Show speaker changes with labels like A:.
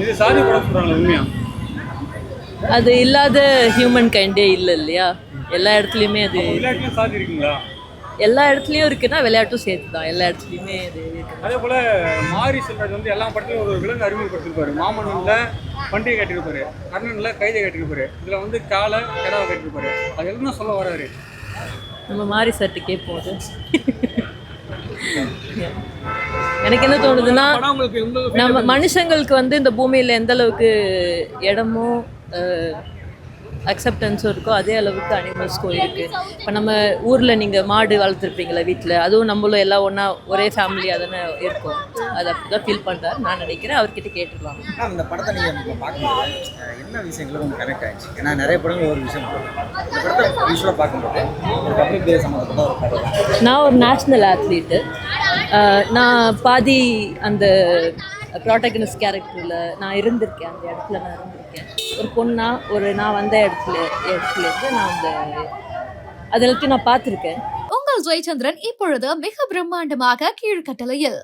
A: இது சாதி படம் சொல்றாங்களா உண்மையா?
B: அது இல்லாத ஹியூமன் கைண்டே இல்லை இல்லையா? எல்லா இடத்துலையுமே அது
A: விளையாட்டுலயும் சாதி இருக்குங்களா?
B: எல்லா இடத்துலையும் இருக்குன்னா விளையாட்டும் சேர்த்து தான் எல்லா இடத்துலையுமே அது இருக்கு.
A: அதே போல மாரி செல்வராஜ் வந்து எல்லா படத்துலையும் ஒரு விலங்கு அறிமுகப்படுத்திருப்பாரு. மாமன்னன்ல பண்டிகை கட்டிருப்பாரு, கர்ணன்ல கைதை கட்டிருப்பாரு, இதுல வந்து காலை கிடாவை கட்டிருப்பாரு. அது என்ன சொல்ல வராரு?
B: நம்ம மாறி சட்டு கேட்போம் அது. எனக்கு என்ன தோணுதுன்னா,
A: படம் உங்களுக்கு எந்த
B: நம்ம மனுஷங்களுக்கு வந்து இந்த பூமியில் எந்த அளவுக்கு இடமும் அக்செப்டன்ஸும் இருக்கோ அதே அளவுக்கு அனிமல்ஸ்க்கும் இருக்குது. இப்போ நம்ம ஊரில் நீங்கள் மாடு வளர்த்துருப்பீங்களா வீட்டில், அதுவும் நம்மளும் எல்லாம் ஒன்றா ஒரே ஃபேமிலியாக தானே இருக்கும். அதை அப்படி தான் ஃபீல் பண்ணுறாரு நான் நினைக்கிறேன். அவர்கிட்ட கேட்டுக்கலாம்.
C: இந்த படத்தை நீங்கள் பார்க்கும்போது என்ன விஷயங்களும் உங்களுக்கு கனெக்ட் ஆகிடுச்சு? ஏன்னா நிறைய படங்கள் ஒரு விஷயம் போகும். இந்த படத்தை யூஸ்வலாக பார்க்கும்போது ஒரு பப்ளிக் டே சம்மந்தப்பட்ட ஒரு கதை.
B: நான் ஒரு நேஷ்னல் ஆத்லீட்டு. நான் பாதி அந்த ப்ராட்டகனிஸ்ட் கேரக்டரில் நான் இருந்திருக்கேன். அந்த இடத்துல நான் இருந்திருக்கேன். ஒரு பொண்ணாக நான் வந்த இடத்துலேருந்து நான் அதை எல்லாத்தையும் நான் பார்த்துருக்கேன்.
D: உங்கள் ஜெயச்சந்திரன் இப்பொழுது மிக பிரம்மாண்டமாக கீழ்கட்டளையில்